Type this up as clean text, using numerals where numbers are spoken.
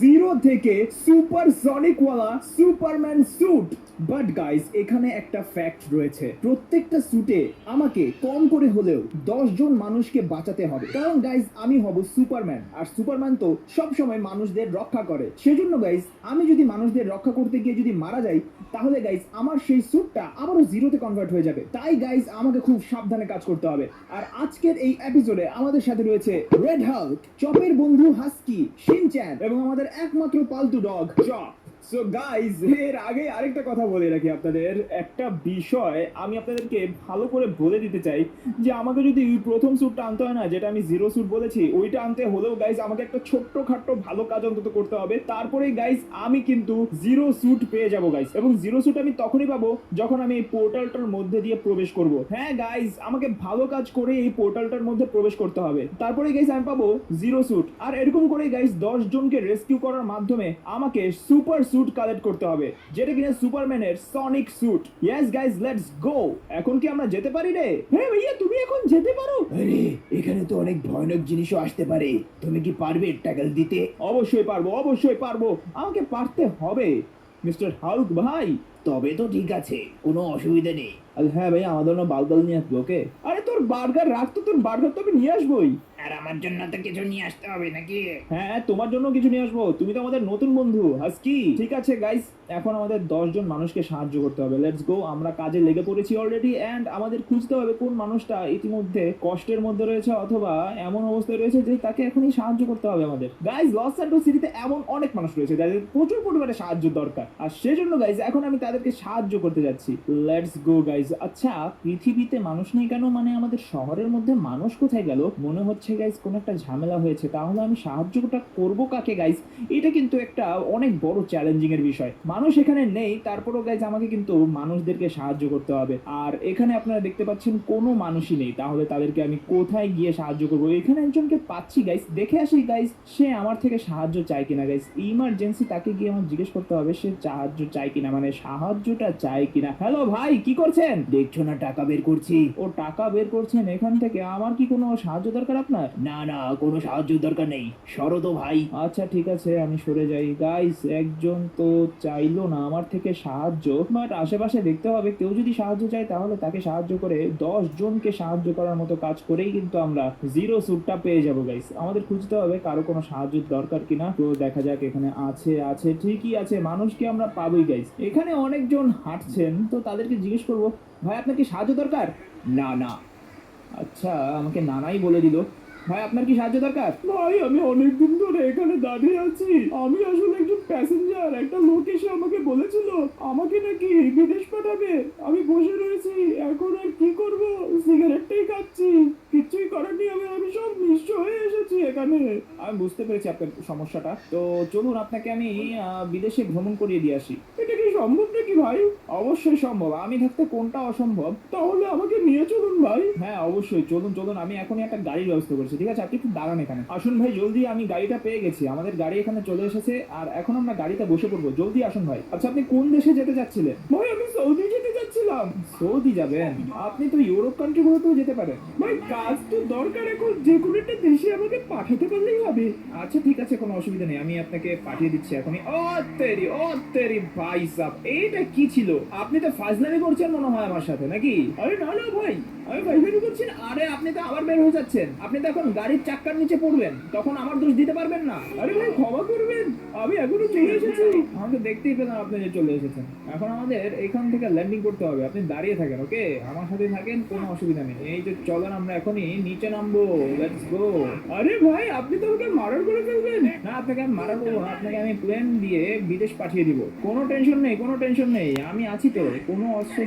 Zero থেকে supersonic ওয়ালা Superman sweet. But guys, এখানে একটা ফ্যাক্ট রয়েছে, প্রত্যেকটা স্যুটে আমাকে কম করে হলেও 10 জন মানুষকে বাঁচাতে হবে। কারণ গাইস, আমি হব সুপারম্যান, আর সুপারম্যান তো সব সময় মানুষদের রক্ষা করে। সেজন্য গাইস, আমি যদি মানুষদের রক্ষা করতে গিয়ে যদি মারা যাই, তাহলে গাইস আমার সেই স্যুটটা আবারও জিরোতে কনভার্ট হয়ে যাবে। তাই গাইস, আমাকে খুব সাবধানে কাজ করতে হবে। আর আজকের এই এপিসোডে আমাদের সাথে রয়েছে রেড হাল্ক, চপের বন্ধু হাস্কি, শিনচ্যান এবং আমাদের একমাত্র পালতু ডগ চপ। সো গাইজ, এর আগে আরেকটা কথা বলে রাখি আপনাদের, একটা বিষয় আমি আপনাদেরকে ভালো করে বলে দিতে চাই যে আমাকে যদি প্রথম স্যুটটা আনতে হয় না, যেটা আমি জিরো স্যুট বলেছি, ওইটা আনতে হলেও গাইজ আমাকে একটা ছোট্ট খাট্ট ভালো কাজ অন্তত করতে হবে। তারপরে গাইজ আমি কিন্তু জিরো স্যুট পেয়ে যাবো গাইজ, এবং জিরো স্যুট আমি তখনই পাবো যখন আমি এই পোর্টালটার মধ্যে দিয়ে প্রবেশ করব। হ্যাঁ গাইজ, আমাকে ভালো কাজ করে এই পোর্টালটার মধ্যে প্রবেশ করতে হবে, তারপরে গাইজ আমি পাবো জিরো স্যুট। আর এরকম করে গাইজ 10 জনকে রেস্কিউ করার মাধ্যমে আমাকে সুপার স্যুট কালেক্ট করতে হবে, যেটা কিনা সুপারম্যানের sonic suit. Yes guys, let's go. এখন কি আমরা যেতে পারি রে? হ্যাঁ ভাইয়া, তুমি এখন যেতে পারো। আরে, এখানে তো অনেক ভয়ানক জিনিসও আসতে পারে, তুমি কি পারবে ট্যাকল দিতে? অবশ্যই পারবো, অবশ্যই পারবো, আমাকে পারতে হবে মিস্টার হাল্ক ভাই। তবে তো ঠিক আছে, কোনো অসুবিধা নেই। হ্যাঁ ভাইয়া, আমাদের না বালবাল নিয়ে আসবো। ওকে, আরে তোর বার্গার রাখতো, তোর বার্গার তো আমি নিয়ে আসবোই। আর আমার জন্য তো কিছু নিয়ে আসতে হবে নাকি? হ্যাঁ, তোমার জন্য কিছু নিয়ে আসবো, তুমি তো আমাদের নতুন বন্ধু হাস্কি। ঠিক আছে গাইস, এখন আমাদের 10 জন মানুষকে সাহায্য করতে হবে। লেটস গো, আমরা কাজে লেগে পড়েছি অলরেডি, এন্ড আমাদের খুঁজতে হবে কোন মানুষটা ইতিমধ্যে কষ্টের মধ্যে রয়েছে অথবা এমন অবস্থায় রয়েছে যে তাকে এখনই সাহায্য করতে হবে আমাদের। গাইস, লস স্যান্টোস সিটিতে এমন অনেক মানুষ রয়েছে যাদের প্রচুর পরিমাণে সাহায্য দরকার, আর সেজন্য গাইস এখন আমি তাদেরকে সাহায্য করতে যাচ্ছি। Let's go guys. আচ্ছা, পৃথিবীতে মানুষ নেই কেন, মানে আমাদের শহরের মধ্যে মানুষ কোথায় গেল? মনে হচ্ছে গাইস কোন একটা ঝামেলা হয়েছে। তাহলে আমি সাহায্যটা করব কাকে গাইস? এটা কিন্তু একটা অনেক বড় চ্যালেঞ্জিং এর বিষয়। মানুষ এখানে নেই, তারপরও গাইস আমাকে কিন্তু মানুষদেরকে সাহায্য করতে হবে। আর এখানে আপনারা দেখতে পাচ্ছেন কোনো মানুষই নেই, তাহলে তাদেরকে আমি কোথায় গিয়ে সাহায্য করব? এখানে একজনকে পাচ্ছি গাইস, দেখে আসি গাইস সে আমার থেকে সাহায্য চায় কিনা। গাইস, ইমার্জেন্সি তাকে গিয়ে আমার জিজ্ঞেস করতে হবে সে সাহায্য চায় কিনা, মানে সাহায্যটা চায় কিনা। হ্যালো ভাই, কি করছেন? দেখছো না টাকা বের করছি? ও টাকা বের করছেন এখান থেকে? আমার কি কোনো সাহায্য দরকার আপনার? না না, কোনো সাহায্য দরকার নেই, সরো তো ভাই। আচ্ছা ঠিক আছে, আমি সরে যাই। গাইস, একজন তো চাইলো না আমার থেকে সাহায্য, বাট আশেপাশে দেখতে হবে, কেউ যদি সাহায্য চায় তাহলে তাকে সাহায্য করে 10 জনকে সাহায্য করার মতো কাজ করেই কিন্তু আমরা জিরো স্যুটটা পেয়ে যাবো। গাইস, আমাদের খুঁজতে হবে কারো কোনো সাহায্যের দরকার কিনা। তো দেখা যাক, এখানে আছে, আছে, ঠিকই আছে, মানুষকে আমরা পাবোই। গাইস, এখানে অনেকজন হাঁটছেন, তো তাদেরকে জিজ্ঞেস করবো, ভাই আপনার কি সাহায্য দরকার? না না। আচ্ছা, আমাকে নানাই বলে দিল। ভাই আপনার কি সাহায্য দরকার? ভাই, আমি অনেকদিন ধরে এখানে দাঁড়িয়ে আছি, আমি আসলে একজন প্যাসেঞ্জার। একটা লোক এসে আমাকে বলেছিল আমাকে নাকি বিদেশ পাঠাবে। আমি বসে রয়েছি, এখন আর কি করব? সিগারেটটাই খাচ্ছি, কিচ্ছুই করার নেই। আমি সব নিঃস্ব হয়ে এসেছি এখানে। আমি বুঝতে পেরেছি আপনার সমস্যাটা, তো চলুন আপনাকে আমি বিদেশে ভ্রমণ করিয়ে দিয়ে আসি। এটা কি সম্ভব নাকি ভাই? অবশ্যই সম্ভব, আমি থাকতে কোনটা অসম্ভব? তাহলে আমাকে নিয়ে চলুন ভাই। হ্যাঁ অবশ্যই, চলুন চলুন, আমি এখনই একটা গাড়ির ব্যবস্থা করছি। ঠিক আছে, আপনি একটু দাঁড়ান এখানে। আসুন ভাই জলদি, আমি গাড়িটা পেয়ে গেছি, আমাদের গাড়ি এখানে চলে এসেছে, আর এখন আমরা গাড়িতে বসে পড়বো। জলদি আসুন ভাই। আচ্ছা, আপনি কোন দেশে যেতে চাচ্ছিলেন? ভাই আমি সৌদি যেতে চাচ্ছিলাম। সৌদি যাবেন? আপনি তো ইউরোপ কান্ট্রি গুলোতেও যেতে পারেন। ভাই কাজ তো দরকার, এখন যে কোনো একটা দেশে আমাকে পাঠাতে পারলেই হবে। আচ্ছা ঠিক আছে, কোনো অসুবিধা নেই, আমি আপনাকে পাঠিয়ে দিচ্ছি এখনই। ও তেরি ভাই সাব, এইটা কি ছিল? আপনি তো ফাজলামি করছেন মনে হয় আমার সাথে, নাকি? আরে না না ভাই, আমি ফাজলামি করছি না। আরে আপনি তো আবার বের হয়ে যাচ্ছেন, আপনি তো এখন গাড়ির চাক্কার নিচে পড়বেন, তখন আমার দোষ দিতে পারবেন না। আরে ভাই ক্ষমা করবেন, আমি এখনো চলে এসেছি। আমাকে দেখতেই পেলাম আপনি যে চলে এসেছেন। এখন আমাদের এখান থেকে ল্যান্ডিং করতে হবে, আপনি দাঁড়িয়ে থাকেন। ওকে, আমার সাথে থাকেন, কোনো অসুবিধা নেই। এই যে চলেন, আমরা এখনই নিচে নামবো। Let's go. আরে ভাই, আপনি তো আমাকে মার্ডার করে ফেলবেন। না, আপনাকে আমি মার্ডার করবো না, আপনাকে আমি প্লেন দিয়ে বিদেশ পাঠিয়ে দিব। কোনো টেনশন নেই, কোনো টেনশন নেই, আমি আছি তো, কোনো অস্ত্র